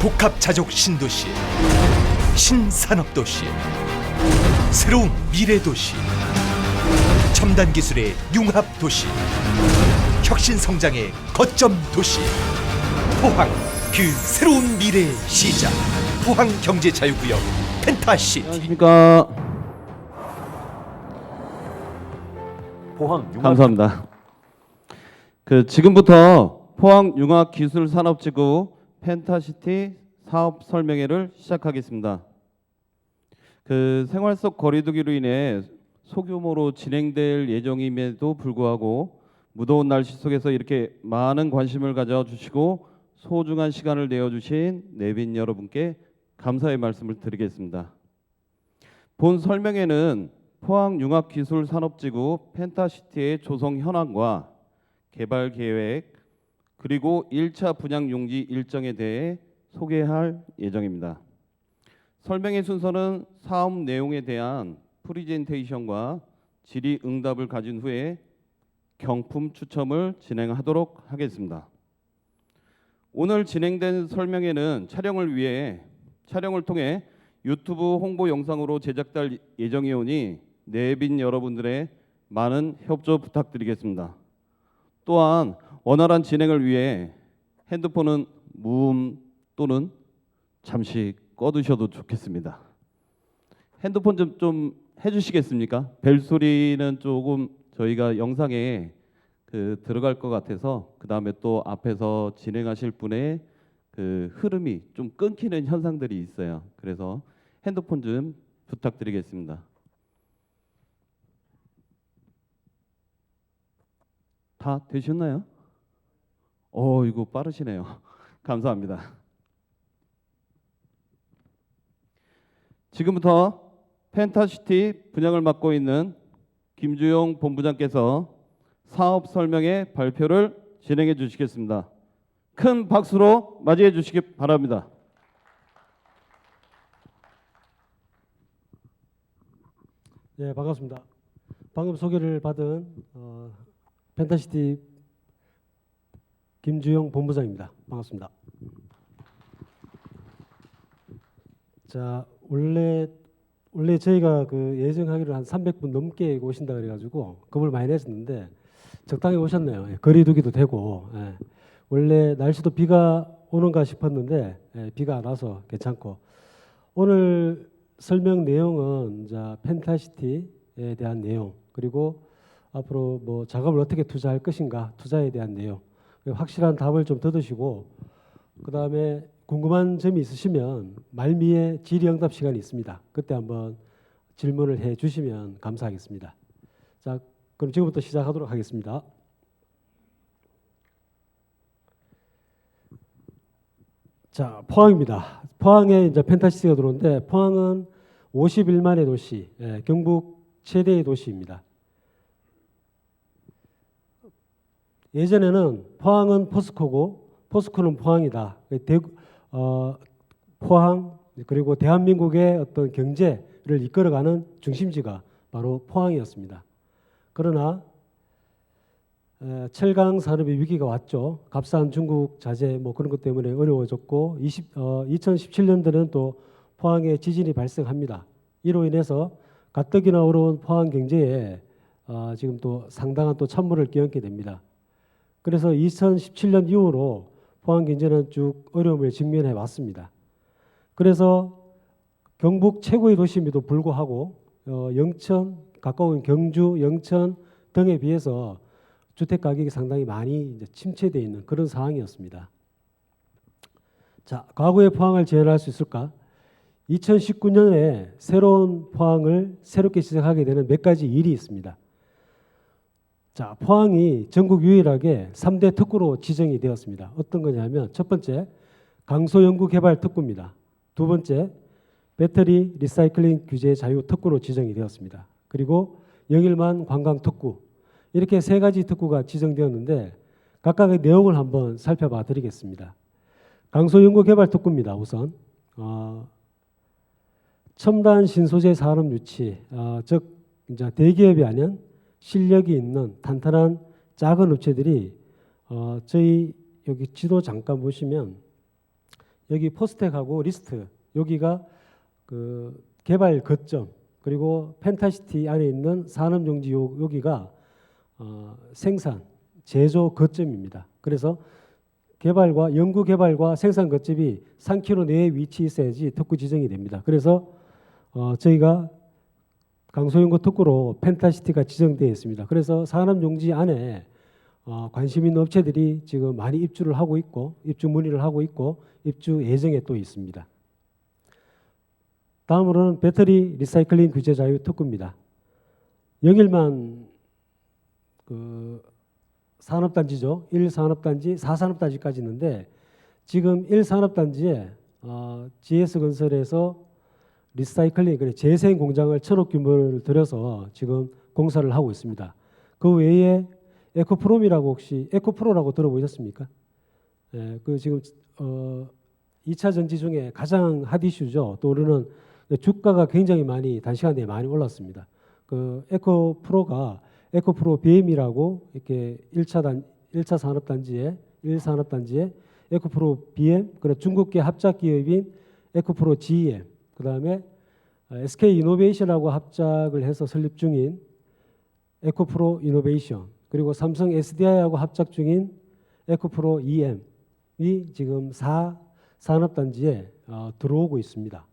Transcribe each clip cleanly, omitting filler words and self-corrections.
복합자족 신도시, 신산업도시, 새로운 미래도시, 첨단 기술의 융합도시, 혁신성장의 거점도시, 포항 그 새로운 미래의 시작, 포항경제자유구역 펜타시티. 안녕하십니까. 포항 융합 감사합니다. 지금부터 포항융합기술산업지구 펜타시티 사업 설명회를 시작하겠습니다. 생활 속 거리두기로 인해 소규모로 진행될 예정임에도 불구하고 무더운 날씨 속에서 이렇게 많은 관심을 가져주시고 소중한 시간을 내어주신 내빈 여러분께 감사의 말씀을 드리겠습니다. 본 설명회는 포항융합기술산업지구 펜타시티의 조성 현황과 개발 계획 그리고 1차 분양 용지 일정에 대해 소개할 예정입니다. 설명회 순서는 사업 내용에 대한 프리젠테이션과 질의응답을 가진 후에 경품 추첨을 진행하도록 하겠습니다. 오늘 진행된 설명회는 촬영을 통해 유튜브 홍보 영상으로 제작될 예정이오니 내빈 여러분들의 많은 협조 부탁드리겠습니다. 또한 원활한 진행을 위해 핸드폰은 무음 또는 잠시 꺼두셔도 좋겠습니다. 핸드폰 좀 해주시겠습니까? 벨 소리는 조금 저희가 영상에 들어갈 것 같아서 그 다음에 또 앞에서 진행하실 분의 흐름이 좀 끊기는 현상들이 있어요. 그래서 핸드폰 좀 부탁드리겠습니다. 다 되셨나요? 이거 빠르시네요. 감사합니다. 지금부터 펜타시티 분양을 맡고 있는 김주용 본부장께서 사업 설명회 발표를 진행해 주시겠습니다. 큰 박수로 맞이해 주시기 바랍니다. 네, 반갑습니다. 방금 소개를 받은 펜타시티 김주영 본부장입니다. 반갑습니다. 자, 원래 저희가 예정하기로 한 300분 넘게 오신다 그래가지고 겁을 많이 냈었는데 적당히 오셨네요. 예, 거리두기도 되고 원래 날씨도 비가 오는가 싶었는데 비가 안 와서 괜찮고 오늘 설명 내용은 펜타시티에 대한 내용 그리고 앞으로 뭐 자금을 어떻게 투자할 것인가 투자에 대한 내용 확실한 답을 좀 얻으시고 그 다음에 궁금한 점이 있으시면 말미에 질의응답 시간이 있습니다. 그때 한번 질문을 해 주시면 감사하겠습니다. 자, 그럼 지금부터 시작하도록 하겠습니다. 자, 포항입니다. 포항에 이제 펜타시티가 들어오는데 포항은 51만의 도시, 경북 최대의 도시입니다. 예전에는 포항은 포스코고 포스코는 포항이다. 포항 그리고 대한민국의 어떤 경제를 이끌어가는 중심지가 바로 포항이었습니다. 그러나 철강 산업의 위기가 왔죠. 값싼 중국 자재 뭐 그런 것 때문에 어려워졌고 2017년도는 또 포항에 지진이 발생합니다. 이로 인해서 가뜩이나 어려운 포항 경제에 지금 또 상당한 또 찬물을 끼얹게 됩니다. 그래서 2017년 이후로 포항 경제는 쭉 어려움에 직면해 왔습니다. 그래서 경북 최고의 도시임에도 불구하고 영천, 가까운 경주, 영천 등에 비해서 주택 가격이 상당히 많이 이제 침체되어 있는 그런 상황이었습니다. 자, 과거의 포항을 재현할 수 있을까? 2019년에 새로운 포항을 새롭게 시작하게 되는 몇 가지 일이 있습니다. 자, 포항이 전국 유일하게 3대 특구로 지정이 되었습니다. 어떤 거냐면 첫 번째 강소연구개발 특구입니다. 두 번째 배터리 리사이클링 규제 자유 특구로 지정이 되었습니다. 그리고 영일만 관광 특구 이렇게 세 가지 특구가 지정되었는데 각각의 내용을 한번 살펴봐 드리겠습니다. 강소연구개발 특구입니다. 우선 첨단 신소재 산업 유치, 즉 이제 대기업이 아닌 실력이 있는 탄탄한 작은 업체들이 저희 여기 지도 잠깐 보시면 여기 포스텍하고 리스트 여기가 그 개발 거점 그리고 펜타시티 안에 있는 산업용지 여기가 생산 제조 거점입니다. 그래서 개발과 연구 개발과 생산 거점이 3km 내에 위치해 있어야지 특구 지정이 됩니다. 그래서 저희가 강소연구 특구로 펜타시티가 지정되어 있습니다. 그래서 산업용지 안에 관심 있는 업체들이 지금 많이 입주를 하고 있고 입주 문의를 하고 있고 입주 예정에 또 있습니다. 다음으로는 배터리 리사이클링 규제 자유 특구입니다. 영일만 그 산업단지죠. 1산업단지, 4산업단지까지 있는데 지금 1산업단지에 GS건설에서 리사이클링, 재생 공장을 1,000억 규모를 들여서 지금 공사를 하고 있습니다. 그 외에 에코프롬이라고 혹시 에코프로라고 들어보셨습니까? 예, 그 지금 2차 전지 중에 가장 핫 이슈죠. 또 우리는 주가가 굉장히 많이 단시간 내에 많이 올랐습니다. 그 에코프로 BM이라고 이렇게 1차 산업단지에 1산업단지에 에코프로 BM, 그리고 중국계 합작 기업인 에코프로 GM, 그다음에 SK 이노베이션하고 합작을 해서 설립 중인 에코프로 이노베이션, 그리고 삼성 SDI하고 합작 중인 에코프로 EM이 지금 4산업단지에 들어오고 있습니다.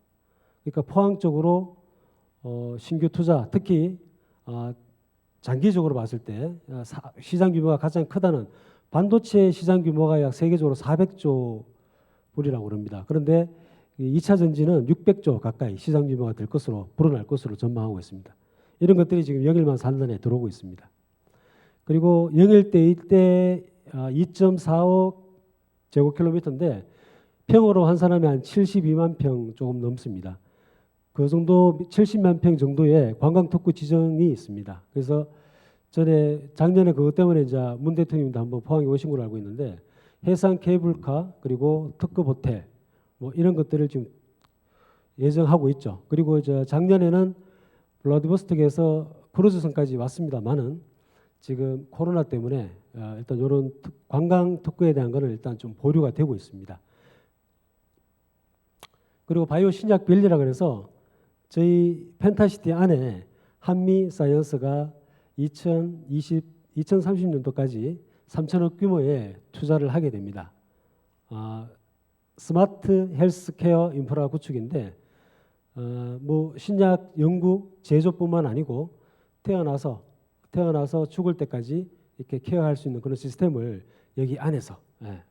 그러니까 포항 쪽으로 신규 투자, 특히 장기적으로 봤을 때 시장 규모가 가장 크다는 반도체 시장 규모가 약 세계적으로 400조 불이라고 그럽니다. 그런데 2차 전지는 600조 가까이 시장 규모가 될 것으로 불어날 것으로 전망하고 있습니다. 이런 것들이 지금 영일만 산단에 들어오고 있습니다. 그리고 영일대 이때 2.45 제곱킬로미터인데 평으로 한 사람이 한 72만 평 조금 넘습니다. 그 정도 70만 평 정도의 관광특구 지정이 있습니다. 그래서 작년에 그것 때문에 이제 문 대통령님도 한번 포항에 오신 걸로 알고 있는데 해상 케이블카 그리고 특급 호텔 뭐 이런 것들을 지금 예정하고 있죠. 그리고 작년에는 블라디보스톡에서 크루즈선까지 왔습니다만은 지금 코로나 때문에 일단 이런 관광 특구에 대한 거는 일단 좀 보류가 되고 있습니다. 그리고 바이오 신약 밸리라 그래서 저희 펜타시티 안에 한미 사이언스가 2030년도까지 3천억 규모의 투자를 하게 됩니다. 스마트 헬스케어 인프라 구축인데 뭐 신약 연구 제조뿐만 아니고 태어나서 죽을 때까지 이렇게 케어할 수 있는 그런 시스템을 여기 안에서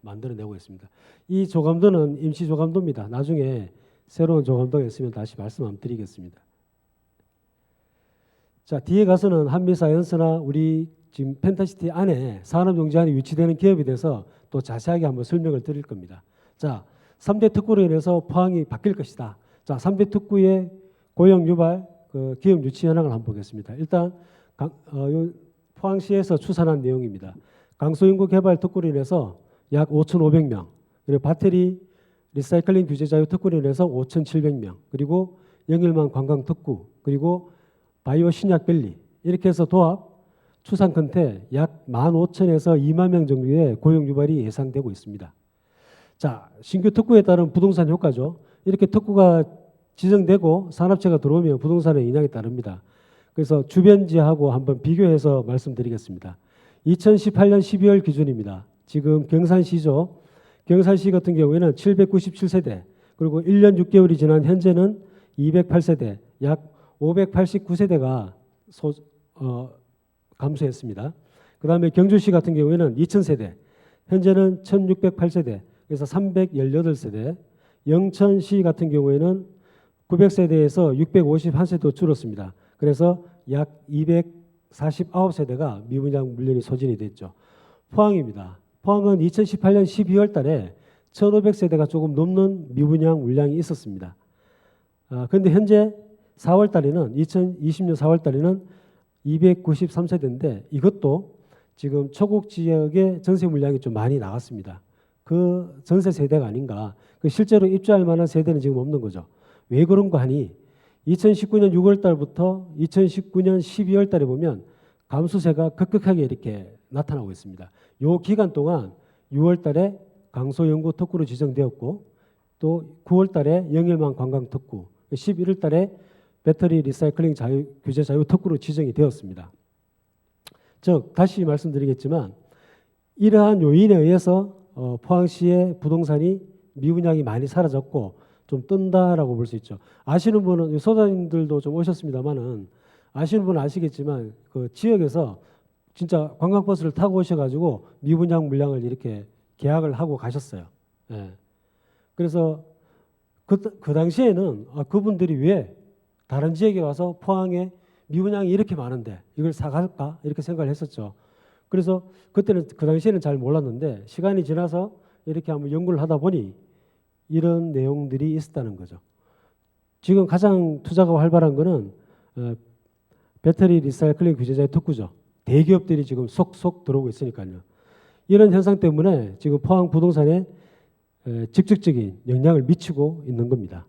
만들어내고 있습니다. 이 조감도는 임시 조감도입니다. 나중에 새로운 조감도가 있으면 다시 말씀 한번 드리겠습니다. 자, 뒤에 가서는 한미사이언스나 우리 지금 펜타시티 안에 산업용지 안에 위치되는 기업에 대해서 또 자세하게 한번 설명을 드릴 겁니다. 자, 3대 특구로 인해서 포항이 바뀔 것이다. 자, 3대 특구의 고용 유발, 그 기업 유치 현황을 한번 보겠습니다. 일단 포항시에서 추산한 내용입니다. 강소연구 개발 특구로 인해서 약 5,500명, 그리고 배터리 리사이클링 규제 자유 특구로 인해서 5,700명, 그리고 영일만 관광 특구, 그리고 바이오 신약 밸리 이렇게 해서 도합 추산 끝에 약 15,000에서 2만 명 정도의 고용 유발이 예상되고 있습니다. 자, 신규 특구에 따른 부동산 효과죠. 이렇게 특구가 지정되고 산업체가 들어오면 부동산의 인상이 따릅니다. 그래서 주변 지하고 한번 비교해서 말씀드리겠습니다. 2018년 12월 기준입니다. 지금 경산시죠. 경산시 같은 경우에는 797세대, 그리고 1년 6개월이 지난 현재는 208세대, 약 589세대가 감소했습니다. 그 다음에 경주시 같은 경우에는 2000세대, 현재는 1608세대, 그래서 318세대, 영천시 같은 경우에는 900세대에서 651세대로 줄었습니다. 그래서 약 249세대가 미분양 물량이 소진이 됐죠. 포항입니다. 포항은 2018년 12월 달에 1500세대가 조금 넘는 미분양 물량이 있었습니다. 그런데 현재 4월 달에는 2020년 4월 달에는 293세대인데 이것도 지금 초곡 지역의 전세 물량이 좀 많이 나갔습니다. 그 전세 세대가 아닌가. 실제로 입주할 만한 세대는 지금 없는 거죠. 왜 그런가 하니 2019년 6월 달부터 2019년 12월 달에 보면 감소세가 급격하게 이렇게 나타나고 있습니다. 이 기간 동안 6월 달에 강소연구 특구로 지정되었고 또 9월 달에 영일만 관광 특구, 11월 달에 배터리 리사이클링 규제 자유 특구로 지정이 되었습니다. 즉 다시 말씀드리겠지만 이러한 요인에 의해서 포항시의 부동산이 미분양이 많이 사라졌고 좀 뜬다라고 볼 수 있죠. 아시는 분은 소장님들도 좀 오셨습니다만은 아시는 분은 아시겠지만 그 지역에서 진짜 관광버스를 타고 오셔가지고 미분양 물량을 이렇게 계약을 하고 가셨어요. 예. 그래서 그 당시에는 그분들이 왜 다른 지역에 와서 포항에 미분양이 이렇게 많은데 이걸 사갈까 이렇게 생각을 했었죠. 그래서 그때는 그 당시에는 잘 몰랐는데 시간이 지나서 이렇게 한번 연구를 하다 보니 이런 내용들이 있었다는 거죠. 지금 가장 투자가 활발한 거는 배터리 리사이클링 규제자의 특구죠. 대기업들이 지금 속속 들어오고 있으니까요. 이런 현상 때문에 지금 포항 부동산에 직접적인 영향을 미치고 있는 겁니다.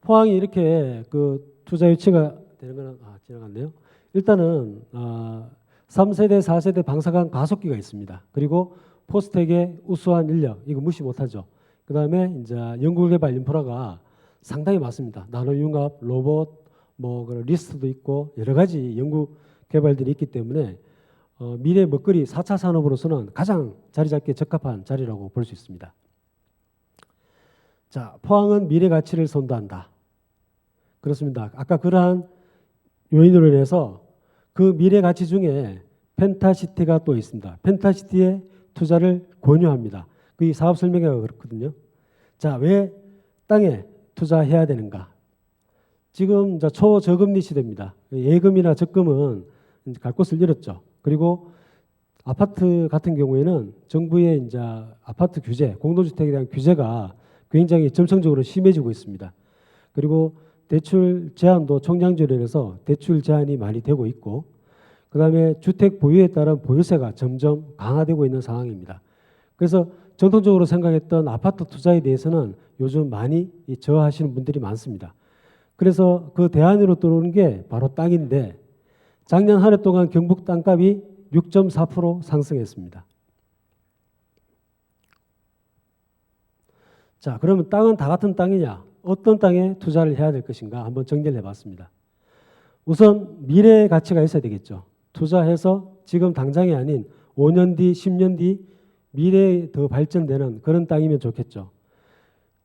포항이 이렇게 그 투자 유치가 되는 거는 지나갔네요. 일단은 3세대, 4세대 방사능 가속기가 있습니다. 그리고 포스텍의 우수한 인력 이거 무시 못하죠. 그 다음에 이제 연구개발 인프라가 상당히 많습니다. 나노융합, 로봇, 뭐 그런 리스트도 있고 여러 가지 연구 개발들이 있기 때문에 미래 먹거리 4차 산업으로서는 가장 자리 잡기에 적합한 자리라고 볼 수 있습니다. 자, 포항은 미래 가치를 선도한다. 그렇습니다. 아까 그러한 요인으로 인해서 그 미래 가치 중에 펜타시티가 또 있습니다. 펜타시티에 투자를 권유합니다. 그 사업 설명회가 그렇거든요. 자, 왜 땅에 투자해야 되는가? 지금 이제 초저금리 시대입니다. 예금이나 적금은 이제 갈 곳을 잃었죠. 그리고 아파트 같은 경우에는 정부의 이제 아파트 규제, 공동주택에 대한 규제가 굉장히 점성적으로 심해지고 있습니다. 그리고 대출 제한도 총량제로 인해서 대출 제한이 많이 되고 있고, 그 다음에 주택 보유에 따른 보유세가 점점 강화되고 있는 상황입니다. 그래서 전통적으로 생각했던 아파트 투자에 대해서는 요즘 많이 저하하시는 분들이 많습니다. 그래서 그 대안으로 들어오는 게 바로 땅인데 작년 한 해 동안 경북 땅값이 6.4% 상승했습니다. 자, 그러면 땅은 다 같은 땅이냐? 어떤 땅에 투자를 해야 될 것인가? 한번 정리를 해봤습니다. 우선 미래의 가치가 있어야 되겠죠. 투자해서 지금 당장이 아닌 5년 뒤, 10년 뒤 미래에 더 발전되는 그런 땅이면 좋겠죠.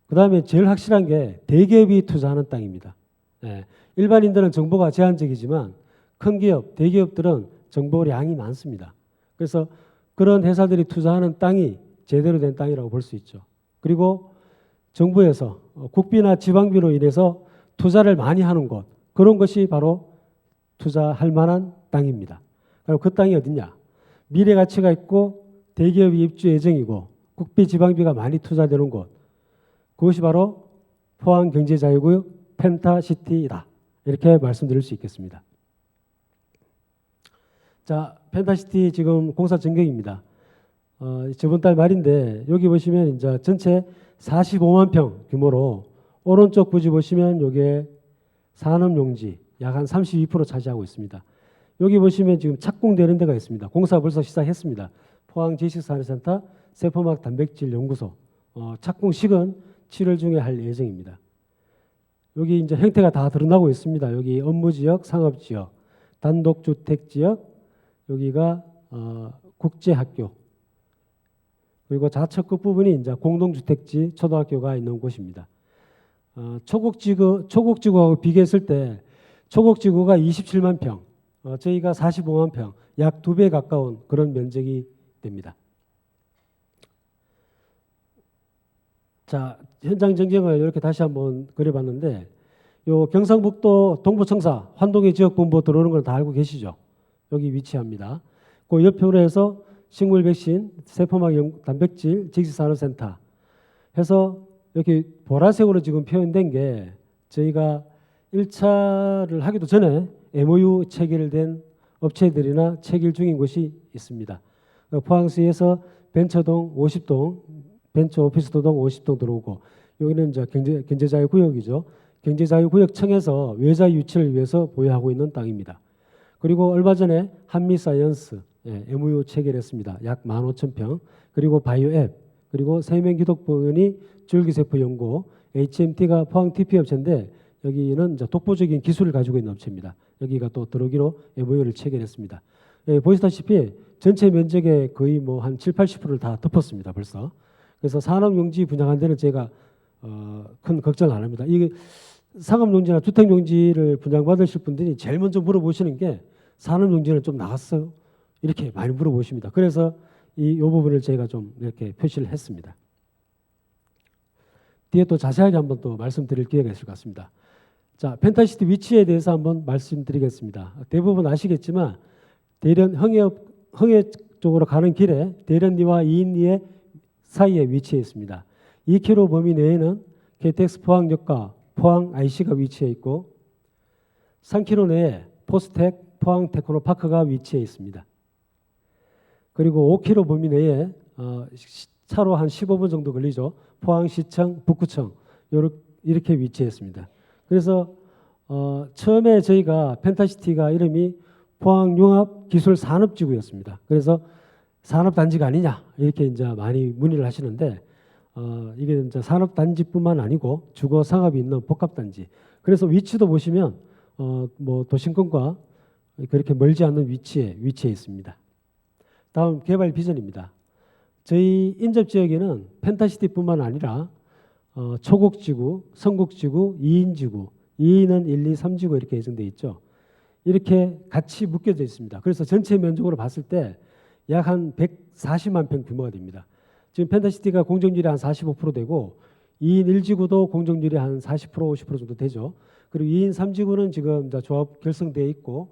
그 다음에 제일 확실한 게 대기업이 투자하는 땅입니다. 일반인들은 정보가 제한적이지만 큰 기업, 대기업들은 정보량이 많습니다. 그래서 그런 회사들이 투자하는 땅이 제대로 된 땅이라고 볼 수 있죠. 그리고 정부에서 국비나 지방비로 인해서 투자를 많이 하는 곳, 그런 것이 바로 투자할 만한 땅입니다. 그럼 그 땅이 어디냐? 미래 가치가 있고 대기업이 입주 예정이고 국비 지방비가 많이 투자되는 곳, 그것이 바로 포항경제자유구역 펜타시티이다. 이렇게 말씀드릴 수 있겠습니다. 자, 펜타시티 지금 공사 전경입니다. 저번 달 말인데 여기 보시면 이제 전체 45만 평 규모로 오른쪽 부지 보시면 이게 산업용지 약 한 32% 차지하고 있습니다. 여기 보시면 지금 착공되는 데가 있습니다. 공사 벌써 시작했습니다. 포항 지식산업센터 세포막 단백질 연구소 착공식은 7월 중에 할 예정입니다. 여기 이제 형태가 다 드러나고 있습니다. 여기 업무지역, 상업지역, 단독주택지역, 여기가 국제학교, 그리고 좌측 끝부분이 이제 공동주택지 초등학교가 있는 곳입니다. 초곡지구하고 비교했을 때 초곡지구가 27만 평, 저희가 45만 평, 약 2배 가까운 그런 면적이 됩니다. 자, 현장 전경을 이렇게 다시 한번 그려봤는데 요 경상북도 동부청사 환동의 지역본부 들어오는 걸 다 알고 계시죠? 여기 위치합니다. 그 옆으로 해서 식물 백신, 세포막 단백질 직시산업센터 해서 이렇게 보라색으로 지금 표현된 게 저희가 1차를 하기도 전에 MOU 체결된 업체들이나 체결 중인 곳이 있습니다. 포항시에서 벤처동 50동, 벤처 오피스동 50동 들어오고 여기는 이제 경제자유구역이죠. 경제자유구역청에서 외자 유치를 위해서 보유하고 있는 땅입니다. 그리고 얼마 전에 한미사이언스 MOU 체결했습니다. 약 15,000평. 그리고 바이오앱 그리고 세명기독병원이 줄기세포 연구, HMT가 포항 TP 업체인데 여기는 이제 독보적인 기술을 가지고 있는 업체입니다. 여기가 또 들어오기로 MOU를 체결했습니다. 예, 보시다시피 전체 면적의 거의 뭐 한 7, 80%를 다 덮었습니다. 벌써. 그래서 산업용지 분양한 데는 제가 큰 걱정 안 합니다. 이게 상업용지나 주택용지를 분양받으실 분들이 제일 먼저 물어보시는 게 산업용지는 좀 나갔어요? 이렇게 많이 물어보십니다. 그래서 이 부분을 제가 좀 이렇게 표시를 했습니다. 뒤에 또 자세하게 한번 또 말씀드릴 기회가 있을 것 같습니다. 자, 펜타시티 위치에 대해서 한번 말씀드리겠습니다. 대부분 아시겠지만 대련 흥해 쪽으로 가는 길에 대련리와 이인리의 사이에 위치해 있습니다. 2km 범위 내에는 KTX 포항역과 포항 IC가 위치해 있고 3km 내에 포스텍 포항 테크노파크가 위치해 있습니다. 그리고 5km 범위 내에 차로 한 15분 정도 걸리죠. 포항시청, 북구청 이렇게 위치했습니다. 그래서 처음에 저희가 펜타시티가 이름이 포항융합기술산업지구였습니다. 그래서 산업단지가 아니냐 이렇게 이제 많이 문의를 하시는데 이게 이제 산업단지뿐만 아니고 주거 상업이 있는 복합단지. 그래서 위치도 보시면 뭐 도심권과 그렇게 멀지 않는 위치해 있습니다. 다음 개발 비전입니다. 저희 인접 지역에는 펜타시티뿐만 아니라 초곡지구, 성곡지구, 2인지구, 2인은 1, 2, 3지구 이렇게 예정되어 있죠. 이렇게 같이 묶여져 있습니다. 그래서 전체 면적으로 봤을 때 약 한 140만 평 규모가 됩니다. 지금 펜타시티가 공정률이 한 45% 되고 2인 1지구도 공정률이 한 40%, 50% 정도 되죠. 그리고 2인 3지구는 지금 이제 조합 결성되어 있고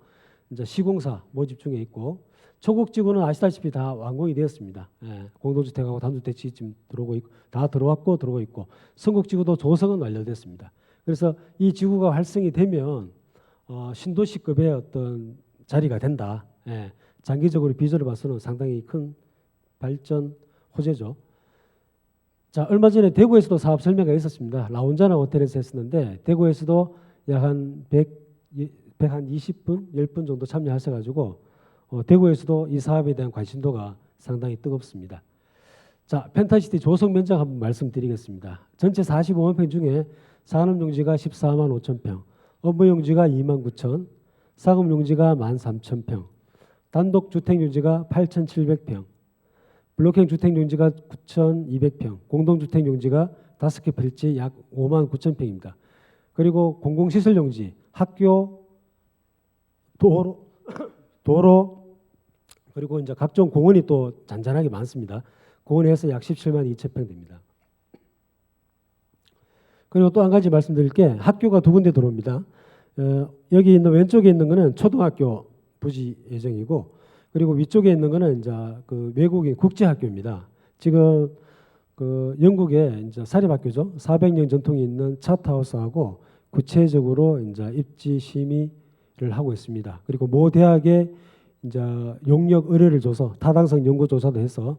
이제 시공사 모집 중에 있고 초곡지구는 아시다시피 다 완공이 되었습니다. 예, 공동주택하고 단독주택이 지금 들어오고 있고 다 들어오고 있고 성곡지구도 조성은 완료됐습니다. 그래서 이 지구가 활성이 되면 신도시급의 어떤 자리가 된다. 예, 장기적으로 비전을 봐서는 상당히 큰 발전 호재죠. 자, 얼마 전에 대구에서도 사업 설명회가 있었습니다. 라운자나 호텔에서 했었는데 대구에서도 약 한 120분, 10분 정도 참여하셔가지고 대구에서도 이 사업에 대한 관심도가 상당히 뜨겁습니다. 자, 펜타시티 조성 면적 한번 말씀드리겠습니다. 전체 45만 평 중에 산업용지가 14만 5천 평, 업무용지가 2만 9천, 상업용지가 1만 3천 평, 단독주택용지가 8,700평, 블록형 주택용지가 9,200평, 공동주택용지가 5개 필지 약 5만 9천 평입니다. 그리고 공공시설용지, 학교, 도로 그리고 이제 각종 공원이 또 잔잔하게 많습니다. 공원에 해서 약 17만 2천 평 됩니다. 그리고 또 한 가지 말씀드릴 게 학교가 2군데 들어옵니다. 여기 있는 왼쪽에 있는 거는 초등학교 부지 예정이고 그리고 위쪽에 있는 거는 이제 그 외국인 국제학교입니다. 지금 그 영국의 이제 사립학교죠. 400년 전통이 있는 차트하우스하고 구체적으로 이제 입지 심의를 하고 있습니다. 그리고 모 대학에 이제 용역 의뢰를 줘서 타당성 연구 조사도 해서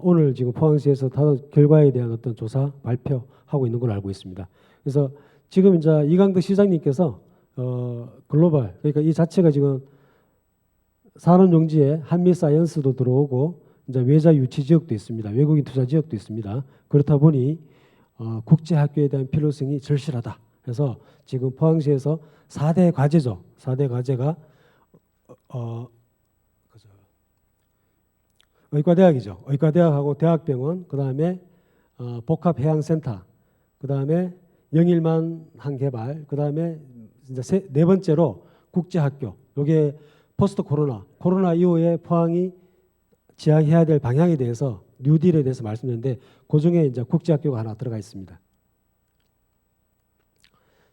오늘 지금 포항시에서 결과에 대한 어떤 조사 발표하고 있는 걸로 알고 있습니다. 그래서 지금 이제 이강덕 시장님께서 글로벌 그러니까 이 자체가 지금 산업용지에 한미사이언스도 들어오고 이제 외자 유치 지역도 있습니다. 외국인 투자 지역도 있습니다. 그렇다 보니 국제학교에 대한 필요성이 절실하다. 그래서 지금 포항시에서 4대 과제죠. 4대 과제가 의과대학이죠. 의과대학하고 대학병원, 그 다음에 복합해양센터, 그 다음에 영일만항 개발, 그 다음에 이제 네 번째로 국제학교. 이게 포스트 코로나 이후에 포항이 지향해야 될 방향에 대해서 뉴딜에 대해서 말씀드렸는데 그 중에 이제 국제학교가 하나 들어가 있습니다.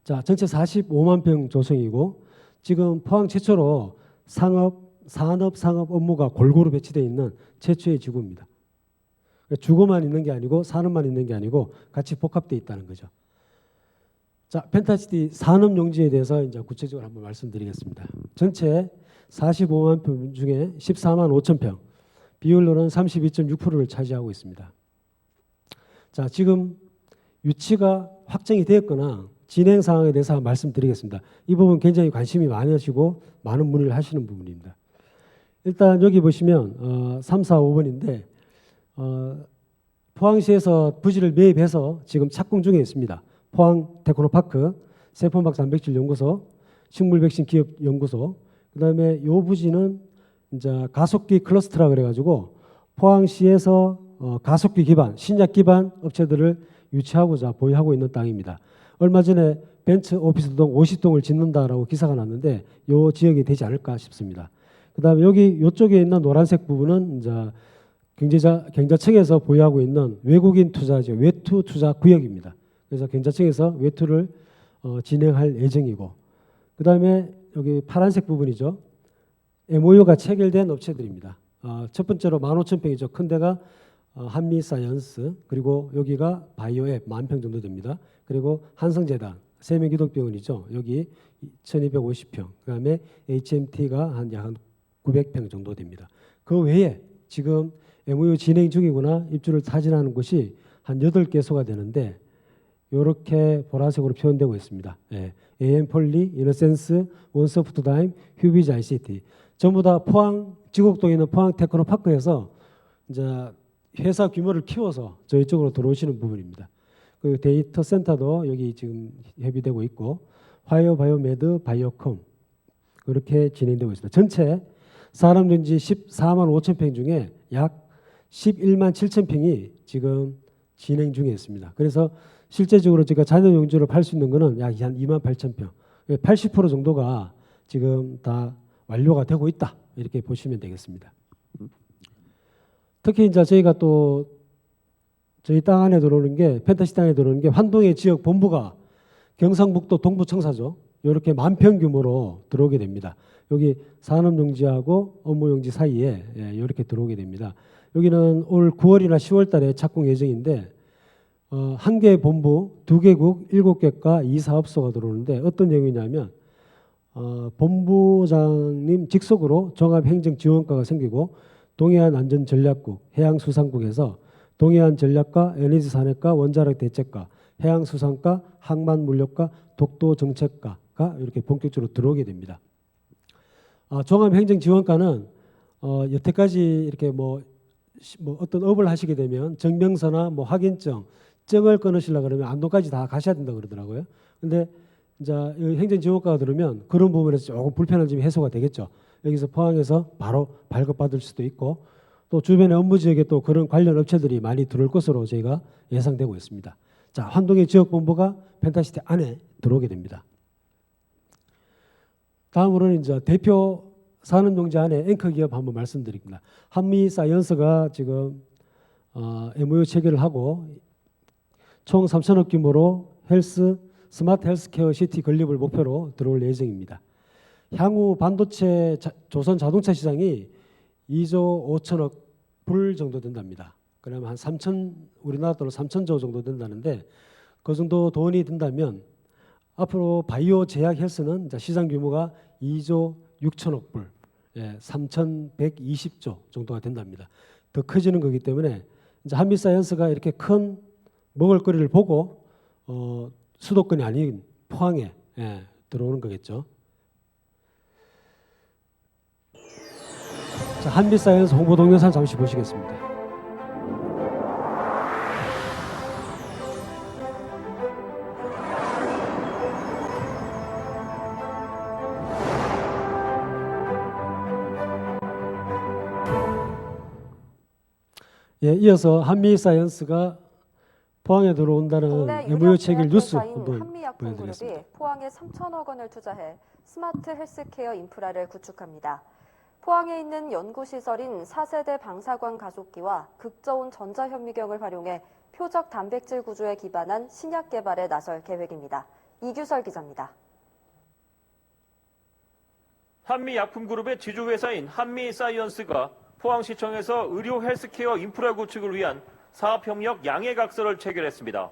자, 전체 45만 평 조성이고 지금 포항 최초로 산업 업무가 골고루 배치되어 있는 최초의 지구입니다. 주거만 있는 게 아니고 산업만 있는 게 아니고 같이 복합되어 있다는 거죠. 자, 펜타시티 산업용지에 대해서 이제 구체적으로 한번 말씀드리겠습니다. 전체 45만 평 중에 14만 5천 평, 비율로는 32.6%를 차지하고 있습니다. 자, 지금 유치가 확정이 되었거나 진행 상황에 대해서 말씀드리겠습니다. 이 부분 굉장히 관심이 많으시고 많은 문의를 하시는 부분입니다. 일단 여기 보시면 3, 4, 5번인데 포항시에서 부지를 매입해서 지금 착공 중에 있습니다. 포항 테크노파크, 세포막 단백질 연구소, 식물 백신 기업 연구소. 그다음에 요 부지는 이제 가속기 클러스터라 그래가지고 포항시에서 가속기 기반, 신약 기반 업체들을 유치하고자 보유하고 있는 땅입니다. 얼마 전에 벤츠 오피스동 50동을 짓는다라고 기사가 났는데 요 지역이 되지 않을까 싶습니다. 그다음에 여기 요쪽에 있는 노란색 부분은 이제 경자청에서 보유하고 있는 외국인 투자죠. 외투 투자 구역입니다. 그래서 경자청에서 외투를 진행할 예정이고, 그다음에 여기 파란색 부분이죠. MOU가 체결된 업체들입니다. 첫 번째로 15,000평이죠. 큰 데가 한미사이언스, 그리고 여기가 바이오앱 10,000평 정도 됩니다. 그리고 한성재단, 세명기독병원이죠. 여기 1,250평. 그다음에 HMT가 약 900평 정도 됩니다. 그 외에 지금 MOU 진행 중이거나 입주를 타진하는 곳이 한 8개소가 되는데 이렇게 보라색으로 표현되고 있습니다. 예. AM폴리, 이너센스, 원소프트다임, 휴비즈 ICT 전부 다 포항 지곡동에 있는 포항 테크노파크에서 이제 회사 규모를 키워서 저희 쪽으로 들어오시는 부분입니다. 그 데이터 센터도 여기 지금 협의되고 있고, 화이어 바이오메드 바이오컴 그렇게 진행되고 있습니다. 전체 산업용지 14만 5천 평 중에 약 11만 7천 평이 지금 진행 중에 있습니다. 그래서 실제적으로 제가 잔여 용지로 팔 수 있는 거는 약 한 2만 8천 평, 80% 정도가 지금 다 완료가 되고 있다, 이렇게 보시면 되겠습니다. 특히 이제 저희가 또 저희 땅 안에 들어오는 게, 펜타시 땅에 들어오는 게 환동의 지역 본부가 경상북도 동부청사죠. 이렇게 10,000평 규모로 들어오게 됩니다. 여기 산업용지하고 업무용지 사이에 이렇게 들어오게 됩니다. 여기는 올 9월이나 10월 달에 착공 예정인데, 한 개의 본부, 2개국, 7개과 2사업소가 들어오는데 어떤 내용이냐면 본부장님 직속으로 종합행정지원과가 생기고, 동해안 안전전략국, 해양수산국에서 동해안 전략과 에너지 산업과 원자력 대책과 해양수산과 항만물력과 독도정책과가 이렇게 본격적으로 들어오게 됩니다. 종합행정지원과는 여태까지 이렇게 뭐 어떤 업을 하시게 되면 증명서나 뭐 확인증, 증을 끊으시려고 그러면 안동까지 다 가셔야 된다고 그러더라고요. 근데 이제 행정지원과가 들으면 그런 부분에서 조금 불편한 점이 해소가 되겠죠. 여기서 포항에서 바로 발급받을 수도 있고, 또 주변의 업무 지역에 또 그런 관련 업체들이 많이 들어올 것으로 저희가 예상되고 있습니다. 자, 환동의 지역본부가 펜타시티 안에 들어오게 됩니다. 다음으로는 이제 대표 산업용지 안에 앵커 기업 한번 말씀드립니다. 한미사이언스가 지금 MOU 체결을 하고 총 3천억 규모로 스마트 헬스케어 시티 건립을 목표로 들어올 예정입니다. 향후 반도체 조선 자동차 시장이 2조 5천억 불 정도 된답니다. 그러면 한 우리나라 돈으로 3천조 정도 된다는데, 그 정도 돈이 든다면 앞으로 바이오 제약 헬스는 시장 규모가 2조 6천억 불, 3,120조 정도가 된답니다. 더 커지는 거기 때문에 이제 한미사이언스가 이렇게 큰 먹을거리를 보고 수도권이 아닌 포항에 들어오는 거겠죠. 자, 한미사이언스 홍보 동영상 잠시 보시겠습니다. 이어서 한미사이언스가 포항에 들어온다는 MOU 체결 뉴스 한번 보여드리겠습니다. 한미약품그룹이 포항에 3천억 원을 투자해 스마트 헬스케어 인프라를 구축합니다. 포항에 있는 연구시설인 4세대 방사광 가속기와 극저온 전자현미경을 활용해 표적 단백질 구조에 기반한 신약 개발에 나설 계획입니다. 이규설 기자입니다. 한미약품그룹의 지주회사인 한미사이언스가 포항시청에서 의료 헬스케어 인프라 구축을 위한 사업협력 양해각서를 체결했습니다.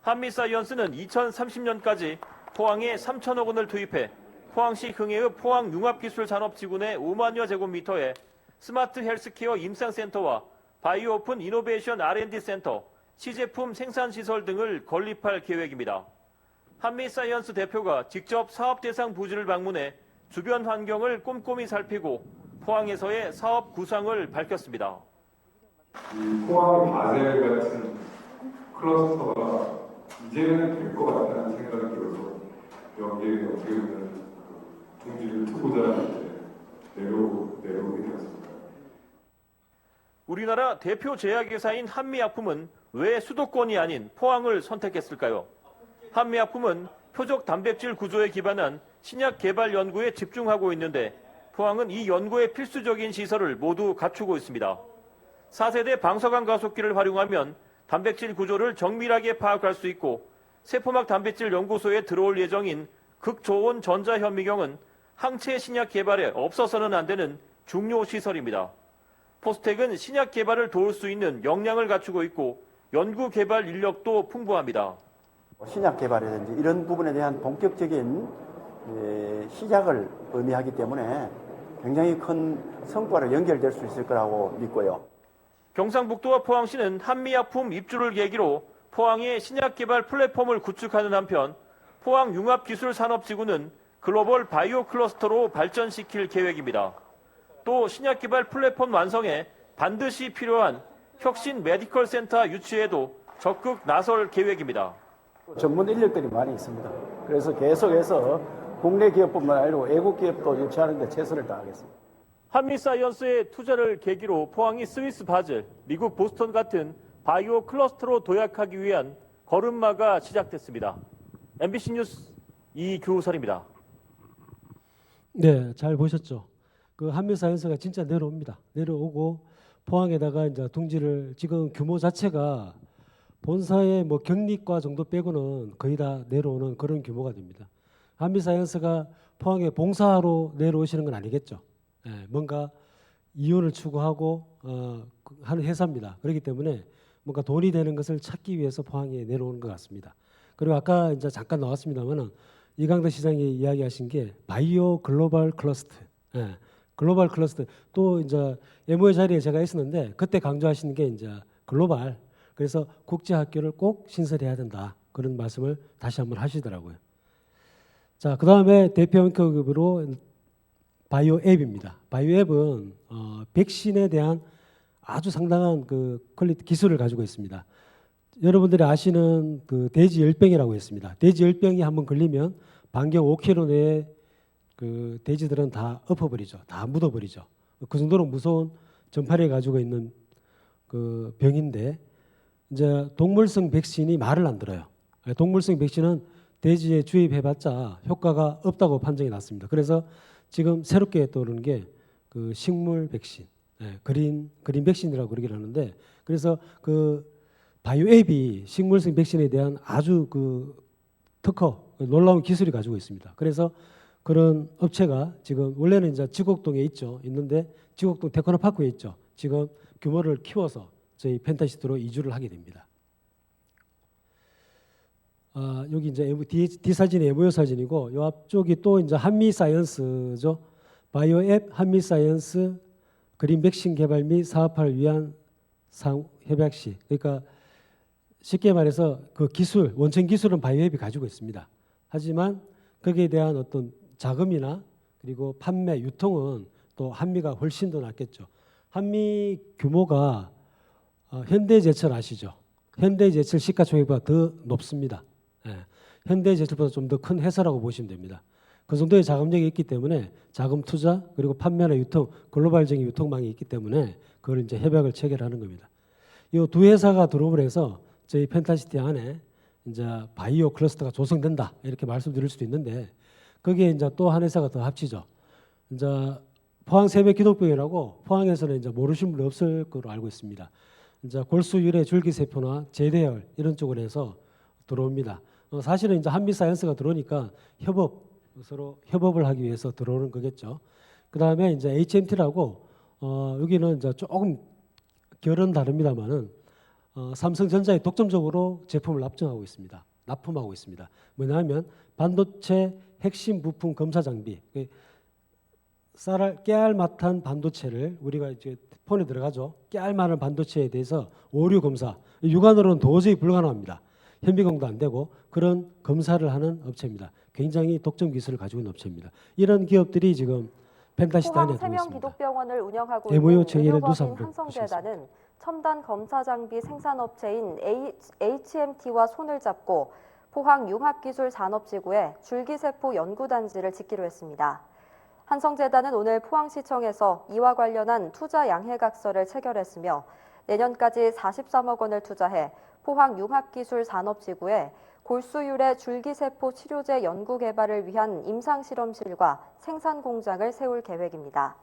한미사이언스는 2030년까지 포항에 3천억 원을 투입해 포항시 흥해읍 포항융합기술산업지구내 5만여 제곱미터의 스마트 헬스케어 임상센터와 바이오 오픈 이노베이션 R&D 센터, 시제품 생산시설 등을 건립할 계획입니다. 한미사이언스 대표가 직접 사업 대상 부지를 방문해 주변 환경을 꼼꼼히 살피고 포항에서의 사업 구상을 밝혔습니다. 이 포항 바젤 같은 클러스터가 이제는 될 것 같다는 생각이 들어서 여기에 어떻게 보면 둥지를 트고자 이제 내려오게 되었습니다. 우리나라 대표 제약회사인 한미약품은 왜 수도권이 아닌 포항을 선택했을까요? 한미약품은 표적 단백질 구조에 기반한 신약 개발 연구에 집중하고 있는데 포항은 이 연구에 필수적인 시설을 모두 갖추고 있습니다. 4세대 방사광 가속기를 활용하면 단백질 구조를 정밀하게 파악할 수 있고 세포막 단백질 연구소에 들어올 예정인 극초온 전자현미경은 항체 신약 개발에 없어서는 안 되는 중요 시설입니다. 포스텍은 신약 개발을 도울 수 있는 역량을 갖추고 있고 연구 개발 인력도 풍부합니다. 신약 개발이라든지 이런 부분에 대한 본격적인 시작을 의미하기 때문에 굉장히 큰 성과로 연결될 수 있을 거라고 믿고요. 경상북도와 포항시는 한미약품 입주를 계기로 포항의 신약 개발 플랫폼을 구축하는 한편 포항 융합기술산업지구는 글로벌 바이오 클러스터로 발전시킬 계획입니다. 또 신약 개발 플랫폼 완성에 반드시 필요한 혁신 메디컬 센터 유치에도 적극 나설 계획입니다. 전문 인력들이 많이 있습니다. 그래서 계속해서 국내 기업뿐만 아니라 외국 기업도 유치하는 데 최선을 다하겠습니다. 한미사이언스의 투자를 계기로 포항이 스위스 바젤, 미국 보스턴 같은 바이오 클러스터로 도약하기 위한 걸음마가 시작됐습니다. MBC 뉴스 이규설입니다. 네, 잘 보셨죠. 그 한미사이언스가 진짜 내려옵니다. 내려오고 포항에다가 이제 둥지를 지금 규모 자체가 본사의 뭐 격리과 정도 빼고는 거의 다 내려오는 그런 규모가 됩니다. 한미사이언스가 포항에 봉사하러 내려오시는 건 아니겠죠. 예, 뭔가 이윤을 추구하고 하는 회사입니다. 그렇기 때문에 뭔가 돈이 되는 것을 찾기 위해서 포항에 내려오는 것 같습니다. 그리고 아까 이제 잠깐 나왔습니다만은 이강덕 시장이 이야기하신 게 바이오 글로벌 클러스터, 예, 글로벌 클러스터 또 이제 MO의 자리에 제가 있었는데 그때 강조하시는 게 이제 글로벌, 그래서 국제 학교를 꼭 신설해야 된다 그런 말씀을 다시 한번 하시더라고요. 자, 그 다음에 대표 앵커급으로 바이오 앱입니다. 바이오 앱은 백신에 대한 아주 상당한 그 퀄리티 기술을 가지고 있습니다. 여러분들이 아시는 그 돼지 열병이라고 있습니다. 돼지 열병이 한번 걸리면 반경 5km 내에 그 돼지들은 다 엎어버리죠. 다 묻어버리죠. 그 정도로 무서운 전파를 가지고 있는 그 병인데 이제 동물성 백신이 말을 안 들어요. 동물성 백신은 돼지에 주입해봤자 효과가 없다고 판정이 났습니다. 그래서 지금 새롭게 떠오르는 게 그 식물 백신, 그린 백신이라고 그러긴 하는데, 그래서 그 바이오 앱이 식물성 백신에 대한 아주 그 특허, 놀라운 기술이 가지고 있습니다. 그래서 그런 업체가 지금 원래는 이제 지곡동에 있는데 지곡동 테크노파크에 있죠. 지금 규모를 키워서 저희 펜타시티로 이주를 하게 됩니다. 여기 이제 뒤 사진이 MOU 사진이고 요 앞쪽이 또 이제 한미사이언스죠. 바이오 앱 한미사이언스 그린 백신 개발 및 사업화를 위한 협약시. 그러니까 쉽게 말해서 그 기술, 원천 기술은 바이오 앱이 가지고 있습니다. 하지만 거기에 대한 어떤 자금이나 그리고 판매, 유통은 또 한미가 훨씬 더 낫겠죠. 한미 규모가 현대제철 아시죠? 현대제철 시가총액보다 더 높습니다. 현대제철보다 좀 더 큰 회사라고 보시면 됩니다. 그 정도의 자금력이 있기 때문에 자금 투자 그리고 판매나 유통, 글로벌적인 유통망이 있기 때문에 그걸 이제 협약을 체결하는 겁니다. 이 두 회사가 들어오므로 해서 저희 펜타시티 안에 이제 바이오 클러스터가 조성된다 이렇게 말씀드릴 수도 있는데 거기에 이제 또 한 회사가 더 합치죠. 이제 포항 세맥 기독병이라고 포항에서는 이제 모르시는 분이 없을 거로 알고 있습니다. 이제 골수 유래 줄기세포나 제대열 이런 쪽으로 해서 들어옵니다. 사실은 이제 한미사이언스가 들어오니까 서로 협업을 하기 위해서 들어오는 거겠죠. 그 다음에 이제 HMT라고 여기는 이제 조금 결은 다릅니다만은 삼성전자에 독점적으로 제품을 납품하고 있습니다. 뭐냐면 반도체 핵심 부품 검사 장비, 깨알맛한 반도체를 우리가 이제 폰에 들어가죠. 깨알만한 반도체에 대해서 오류 검사, 육안으로는 도저히 불가능합니다. 현미경도 안 되고 그런 검사를 하는 업체입니다. 굉장히 독점 기술을 가지고 있는 업체입니다. 이런 기업들이 지금 펜타시티 안에 들어있습니다. 포항 세명기독병원을 운영하고 MOU 있는 체계를 의료법인 누사 한번 한성재단은 첨단 검사 장비 생산업체인 HMT와 손을 잡고 포항 융합기술산업지구에 줄기세포 연구단지를 짓기로 했습니다. 한성재단은 오늘 포항시청에서 이와 관련한 투자 양해각서를 체결했으며 내년까지 43억 원을 투자해 포항 융합기술산업지구에 골수율의 줄기세포 치료제 연구 개발을 위한 임상실험실과 생산공장을 세울 계획입니다.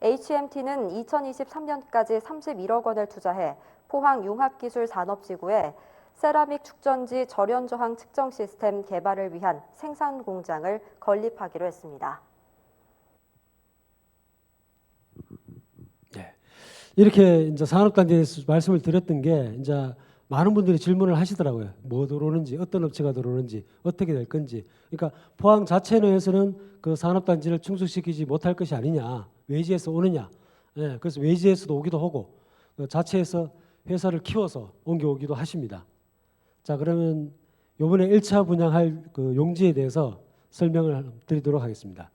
HMT는 2023년까지 31억 원을 투자해 포항 융합기술산업지구에 세라믹 축전지 절연 저항 측정 시스템 개발을 위한 생산 공장을 건립하기로 했습니다. 네. 이렇게 이제 산업단지에서 말씀을 드렸던 게 이제 많은 분들이 질문을 하시더라고요. 뭐 들어오는지, 어떤 업체가 들어오는지, 어떻게 될 건지. 그러니까 포항 자체 내에서는 그 산업단지를 충족시키지 못할 것이 아니냐, 외지에서 오느냐. 네, 그래서 외지에서도 오기도 하고 그 자체에서 회사를 키워서 옮겨오기도 하십니다. 자, 그러면 이번에 1차 분양할 그 용지에 대해서 설명을 드리도록 하겠습니다.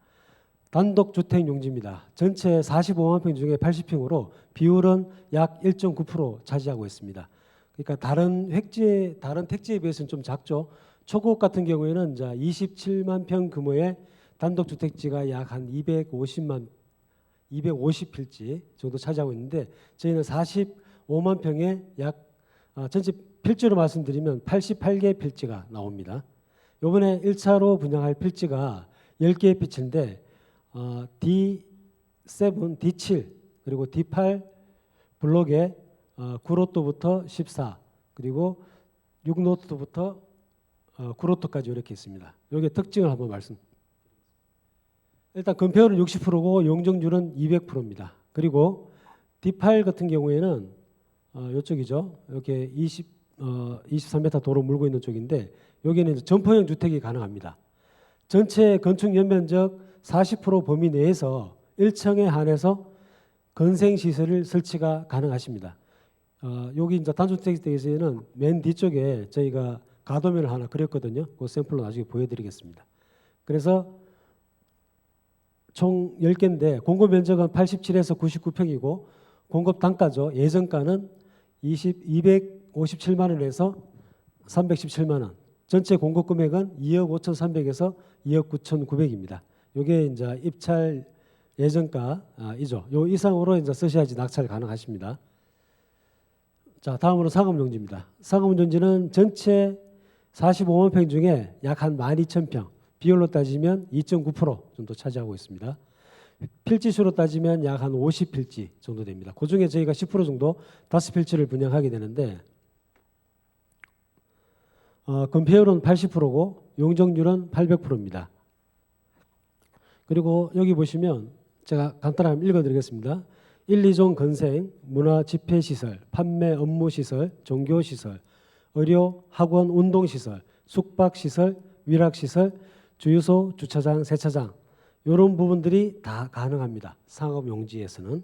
단독주택 용지입니다. 전체 45만 평 중에 80평으로 비율은 약 1.9% 차지하고 있습니다. 그러니까 다른 택지에 비해서는 좀 작죠. 초곡 같은 경우에는 이제 27만 평 규모의 단독주택지가 약 한 250필지 정도 차지하고 있는데 저희는 45만 평에 약 전체 필지로 말씀드리면 88개 필지가 나옵니다. 이번에 1차로 분양할 필지가 10개의 필지인데 D7, D7 그리고 D8 블록에 9로또부터 14 그리고 6로또부터 9로또까지 이렇게 있습니다. 여기에 특징을 한번 말씀. 일단 건폐율은 60%고 용적률은 200%입니다. 그리고 D8 같은 경우에는 이쪽이죠. 이렇게 23m 도로 물고 있는 쪽인데 여기는 이제 점포형 주택이 가능합니다. 전체 건축 연면적 40% 범위 내에서 1층에 한해서 건생시설을 설치가 가능하십니다. 여기 이제 단주택에서는 맨 뒤쪽에 저희가 가도면을 하나 그렸거든요. 그 샘플로 나중에 보여드리겠습니다. 그래서 총 10개인데 공급 면적은 87에서 99평이고 공급 단가죠. 예정가는 257만 원에서 317만 원. 전체 공급 금액은 2억 5,300에서 2억 9,900입니다. 이게 이제 입찰 예정가이죠. 요 이상으로 이제 쓰셔야지 낙찰 가능하십니다. 자, 다음으로 상업용지입니다. 상업용지는 전체 45만 평 중에 약 한 12,000평, 비율로 따지면 2.9% 정도 차지하고 있습니다. 필지수로 따지면 약 한 50필지 정도 됩니다. 그 중에 저희가 10% 정도 5필지를 분양하게 되는데 건폐율은 80%고 용적률은 800%입니다. 그리고 여기 보시면 제가 간단하게 읽어드리겠습니다. 1, 2종 건생, 문화 집회시설, 판매 업무시설, 종교시설, 의료, 학원, 운동시설, 숙박시설, 위락시설, 주유소, 주차장, 세차장 이런 부분들이 다 가능합니다. 상업용지에서는.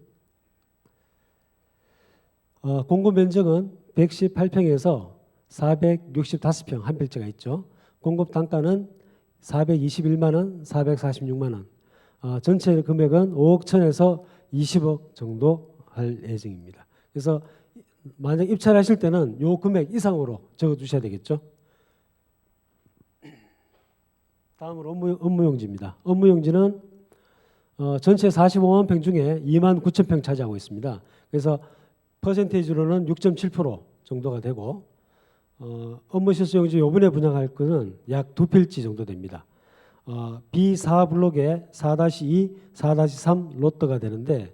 공급 면적은 118평에서 465평 한 필지가 있죠. 공급 단가는 421만 원, 446만 원. 전체 금액은 5억 천에서 20억 정도 할 예정입니다. 그래서 만약 입찰하실 때는 이 금액 이상으로 적어주셔야 되겠죠. 다음으로 업무용지입니다. 업무용지는 전체 45만 평 중에 2만 9천 평 차지하고 있습니다. 그래서 퍼센테이지로는 6.7% 정도가 되고 업무실수용지 이번에 분양할 것은 약 2필지 정도 됩니다. B4 블록에 4-2, 4-3 로또가 되는데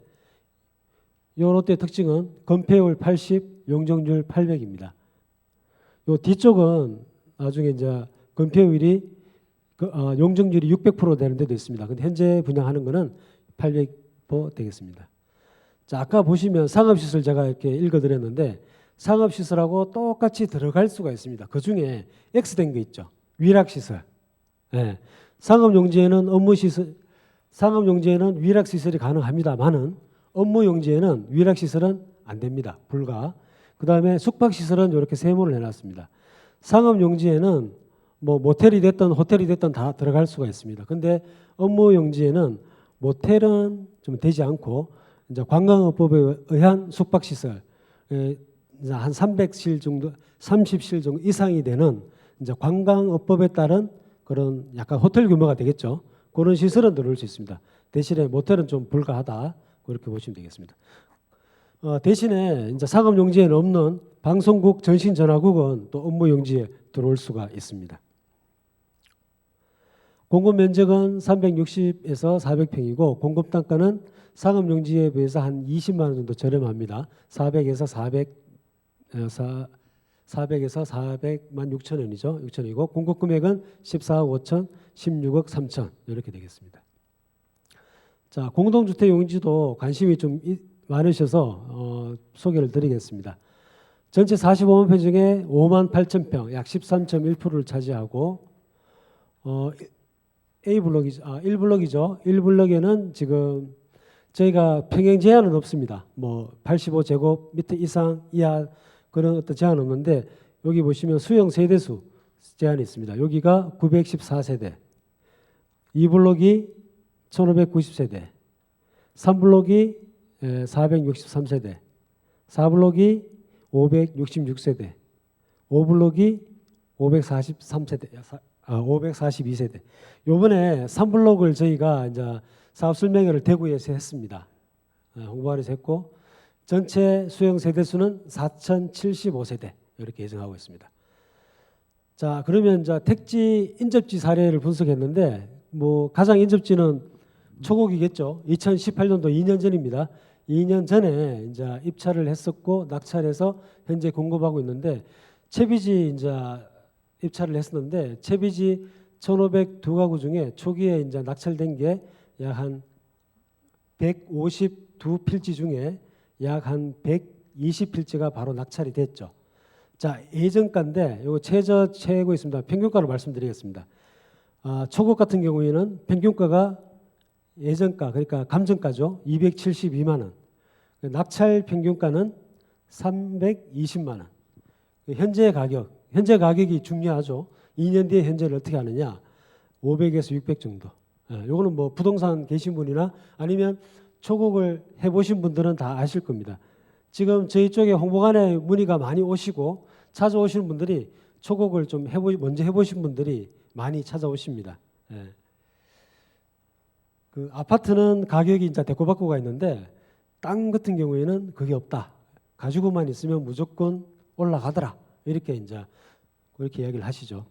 이 로또의 특징은 건폐율 80, 용적률 800입니다. 요 뒤쪽은 나중에 이제 건폐율이 용적률이 600% 되는 데도 있습니다. 근데 현재 분양하는 거는 800% 되겠습니다. 자, 아까 보시면 상업시설 제가 이렇게 읽어드렸는데 상업시설하고 똑같이 들어갈 수가 있습니다. 그 중에 X된 거 있죠. 위락시설. 네. 상업용지에는 상업용지에는 위락시설이 가능합니다만은 업무용지에는 위락시설은 안 됩니다. 불가. 그 다음에 숙박시설은 이렇게 세모를 해놨습니다. 상업용지에는 뭐 모텔이 됐든 호텔이 됐든 다 들어갈 수가 있습니다. 근데 업무용지에는 모텔은 좀 되지 않고 이제 관광업법에 의한 숙박시설 이제 한 300실 정도, 30실 정도 이상이 되는 이제 관광업법에 따른 그런 약간 호텔 규모가 되겠죠. 그런 시설은 들어올 수 있습니다. 대신에 모텔은 좀 불가하다. 그렇게 보시면 되겠습니다. 대신에 이제 상업용지에는 없는 방송국, 전신전화국은 또 업무용지에 들어올 수가 있습니다. 공급 면적은 360에서 400평이고 공급 단가는 상업용지에 비해서 한 20만 원 정도 저렴합니다. 400에서 400만 6천 원이죠. 6천이고 공급 금액은 14억 5천, 16억 3천 이렇게 되겠습니다. 자, 공동주택 용지도 관심이 좀 많으셔서 소개를 드리겠습니다. 전체 45만 평 중에 5만 8천 평, 약 13.1%를 차지하고 A블록이죠. 1블록이죠. 1블록에는 지금 저희가 평형 제한은 없습니다. 뭐 85제곱 밑에 이상 이하 그런 어떤 제한은 없는데 여기 보시면 수용 세대수 제한이 있습니다. 여기가 914세대, 2블록이 1590세대, 3블록이 463세대, 4블록이 566세대, 5블록이 543세대, 542세대. 요번에 3블록을 저희가 이제 사업 설명회를 대구에서 했습니다. 홍보안에서 했고 전체 수용 세대 수는 4,075세대 이렇게 예정하고 있습니다. 자, 그러면 이제 택지 인접지 사례를 분석했는데 뭐 가장 인접지는 초곡이겠죠. 2018년도 2년 전입니다. 2년 전에 이제 입찰을 했었고 낙찰해서 현재 공급하고 있는데 채비지 이제 입찰을 했었는데 채비지 1,502가구 중에 초기에 이제 낙찰된 게 약 한 152필지 중에 약 한 120필지가 바로 낙찰이 됐죠. 자, 예정가인데 이거 최고 있습니다. 평균가로 말씀드리겠습니다. 초곡 같은 경우에는 평균가가 예정가 그러니까 감정가죠. 272만 원. 낙찰 평균가는 320만 원. 현재 가격이 중요하죠. 2년 뒤에 현재를 어떻게 하느냐. 500에서 600 정도. 요거는 뭐 부동산 계신 분이나 아니면 초곡을 해보신 분들은 다 아실 겁니다. 지금 저희 쪽에 홍보관에 문의가 많이 오시고 찾아오시는 분들이 초곡을 좀 먼저 해보신 분들이 많이 찾아오십니다. 그 아파트는 가격이 이제 대꼬박고가 있는데 땅 같은 경우에는 그게 없다. 가지고만 있으면 무조건 올라가더라. 이렇게 이제 그렇게 이야기를 하시죠.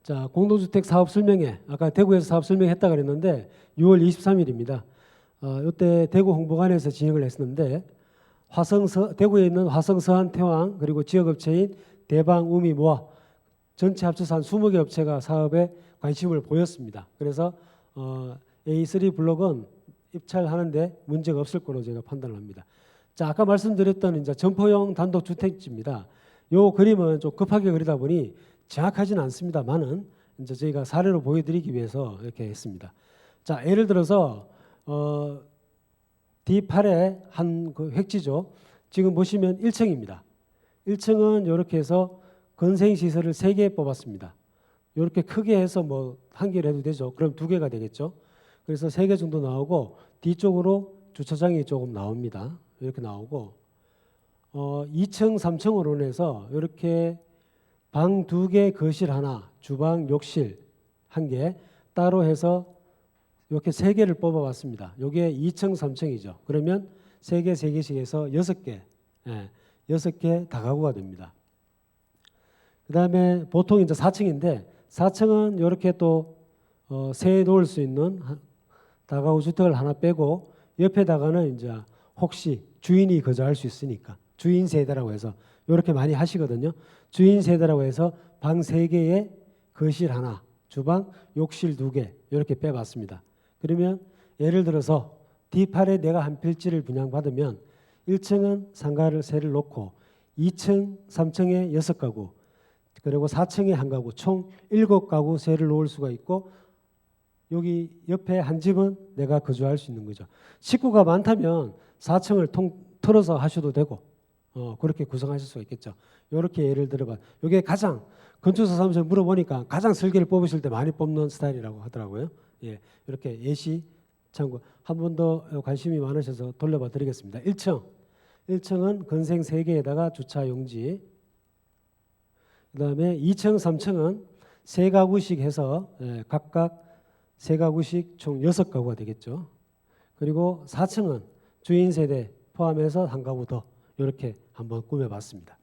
자, 공동주택 사업 설명회 아까 대구에서 사업 설명했다 그랬는데 6월 23일입니다. 이때 대구 홍보관에서 진행을 했었는데 대구에 있는 화성, 서한, 태왕 그리고 지역업체인 대방, 우미, 모아 전체 합쳐서 한 20개 업체가 사업에 관심을 보였습니다. 그래서 A3 블록은 입찰하는데 문제가 없을 거로 제가 판단을 합니다. 자, 아까 말씀드렸던 이제 점포형 단독주택지입니다. 요 그림은 좀 급하게 그리다 보니 정확하지는 않습니다만은 이제 저희가 사례로 보여드리기 위해서 이렇게 했습니다. 자, 예를 들어서 D8의 한 그 획지죠. 지금 보시면 1층입니다. 1층은 이렇게 해서 건생시설을 3개 뽑았습니다. 이렇게 크게 해서 뭐 한 개를 해도 되죠. 그럼 2개가 되겠죠. 그래서 3개 정도 나오고 뒤쪽으로 주차장이 조금 나옵니다. 이렇게 나오고 2층, 3층으로 해서 이렇게 방 2개, 거실 하나, 주방, 욕실 1개 따로 해서 이렇게 3개를 뽑아봤습니다. 이게 2층, 3층이죠. 그러면 3개, 3개씩 해서 6개, 6개 다가구가 됩니다. 그 다음에 보통 이제 4층인데 4층은 이렇게 또 세 놓을 수 있는 다가구 주택을 하나 빼고 옆에다가는 이제 혹시 주인이 거주할 수 있으니까 주인 세대라고 해서 이렇게 많이 하시거든요. 주인 세대라고 해서 방 3개에 거실 하나, 주방, 욕실 2개 이렇게 빼봤습니다. 그러면 예를 들어서 D8에 내가 한 필지를 분양받으면 1층은 상가를 3를 놓고 2층, 3층에 6가구 그리고 4층에 1가구 총 7가구 3를 놓을 수가 있고 여기 옆에 한 집은 내가 거주할 수 있는 거죠. 식구가 많다면 4층을 털어서 하셔도 되고 그렇게 구성하실 수가 있겠죠. 이렇게 예를 들어봐. 이게 가장 건축사 사무소에 물어보니까 가장 설계를 뽑으실 때 많이 뽑는 스타일이라고 하더라고요. 예, 이렇게 예시 참고 한 번 더 관심이 많으셔서 돌려봐 드리겠습니다. 1층 1층은 건생 3개에다가 주차 용지, 그다음에 2층, 3층은 3가구씩 해서 각각 3가구씩 총 6가구가 되겠죠. 그리고 4층은 주인 세대 포함해서 1가구 더 이렇게 한번 꾸며봤습니다.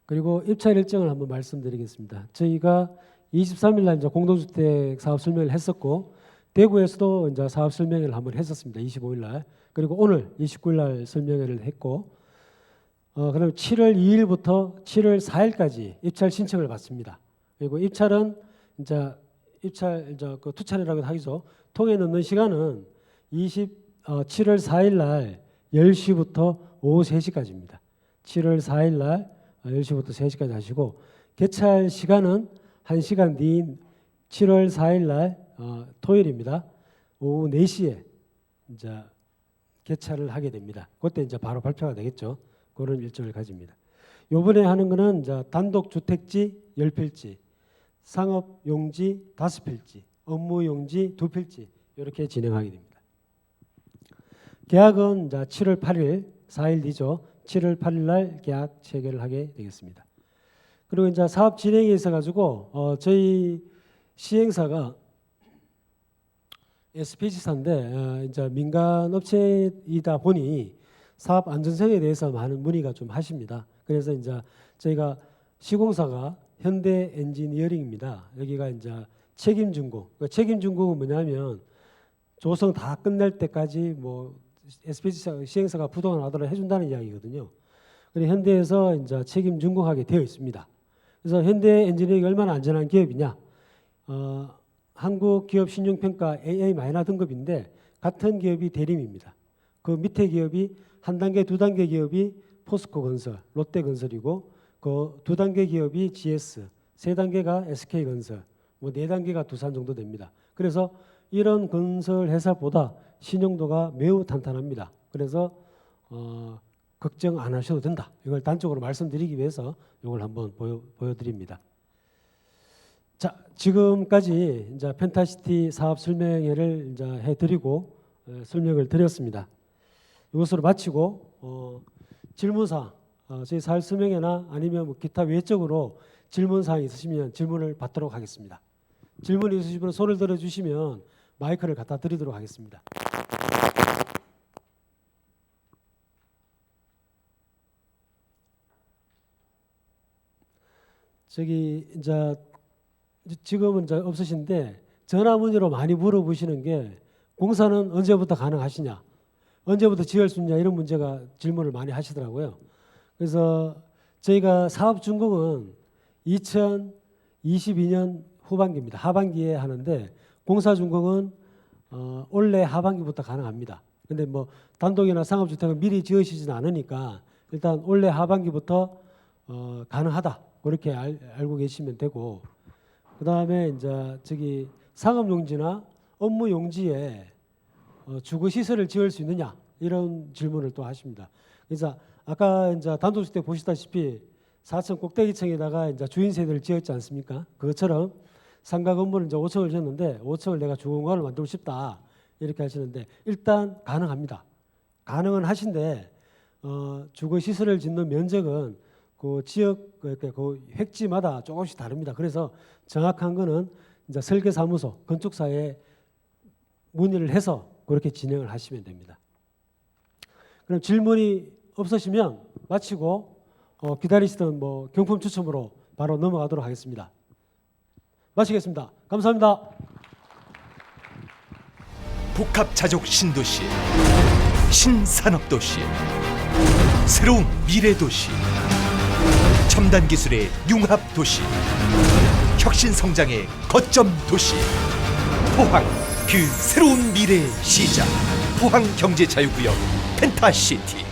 그리고 입찰 일정을 한번 말씀드리겠습니다. 저희가 23일 날 이제 공동주택 사업 설명을 했었고, 대구에서도 이제 사업 설명회를 한번 했었습니다. 25일 날. 그리고 오늘 29일 날 설명회를 했고, 그다음 7월 2일부터 7월 4일까지 입찰 신청을 받습니다. 그리고 입찰은 이제 그 투찰이라고 하기죠. 통에 넣는 시간은 7월 4일 날 10시부터 오후 3시까지입니다. 7월 4일 날 10시부터 3시까지 하시고, 개찰 시간은 1시간 뒤인 7월 4일 날 토요일입니다. 오후 4시에 이제 개찰을 하게 됩니다. 그때 이제 바로 발표가 되겠죠. 그런 일정을 가집니다. 요번에 하는 거는 이제 단독 주택지 10필지, 상업 용지 5필지, 업무 용지 2필지 이렇게 진행하게 됩니다. 계약은 이제 7월 8일, 4일 뒤죠. 7월 8일 날 계약 체결을 하게 되겠습니다. 그리고 이제 사업 진행에 있어 가지고 저희 시행사가 SPG사인데 이제 민간 업체이다 보니 사업 안전성에 대해서 많은 문의가 좀 하십니다. 그래서 이제 저희가 시공사가 현대 엔지니어링입니다. 여기가 이제 책임 준공. 책임 준공은 뭐냐면 조성 다 끝낼 때까지 뭐 SPG 시행사가 부동산 하도록 해준다는 이야기거든요. 근데 현대에서 이제 책임 준공하게 되어 있습니다. 그래서 현대 엔지니어링이 얼마나 안전한 기업이냐? 한국 기업 신용평가 AA- 등급인데 같은 기업이 대림입니다. 그 밑에 기업이 한 단계, 두 단계 기업이 포스코건설, 롯데건설이고 그 두 단계 기업이 GS, 세 단계가 SK건설, 뭐 네 단계가 두산 정도 됩니다. 그래서 이런 건설 회사보다 신용도가 매우 탄탄합니다. 그래서 걱정 안 하셔도 된다. 이걸 단적으로 말씀드리기 위해서 이걸 한번 보여드립니다. 자, 지금까지 이제 펜타시티 사업 설명회를 이제 해드리고 설명을 드렸습니다. 이것으로 마치고 질문사항, 저희 사업 설명회나 아니면 뭐 기타 외적으로 질문사항이 있으시면 질문을 받도록 하겠습니다. 질문이 있으시면 손을 들어주시면 마이크를 갖다 드리도록 하겠습니다. 저기 이제 지금은 이제 없으신데 전화 문의로 많이 물어보시는 게 공사는 언제부터 가능하시냐, 언제부터 지을 수 있냐 이런 문제가 질문을 많이 하시더라고요. 그래서 저희가 사업 준공은 2022년 후반기입니다. 하반기에 하는데 공사 준공은 올해 하반기부터 가능합니다. 근데 뭐 단독이나 상업주택은 미리 지으시지는 않으니까 일단 올해 하반기부터 가능하다 그렇게 알고 계시면 되고, 그 다음에 이제 저기 상업용지나 업무용지에 주거시설을 지을 수 있느냐 이런 질문을 또 하십니다. 그래서 아까 이제 단독주택 보시다시피 4층 꼭대기층에다가 이제 주인 세대를 지었지 않습니까? 그것처럼 상가 건물을 이제 5층을 지었는데 5층을 내가 주거공간을 만들고 싶다 이렇게 하시는데 일단 가능합니다. 가능은 하신데 주거시설을 짓는 면적은 그 지역 그 획지마다 조금씩 다릅니다. 그래서 정확한 거는 이제 설계사무소, 건축사에 문의를 해서 그렇게 진행을 하시면 됩니다. 그럼 질문이 없으시면 마치고 기다리시던 뭐 경품 추첨으로 바로 넘어가도록 하겠습니다. 마치겠습니다. 감사합니다. 복합자족 신도시, 신산업도시, 새로운 미래도시, 첨단 기술의 융합도시, 혁신성장의 거점도시, 포항 그 새로운 미래의 시작, 포항경제자유구역 펜타시티.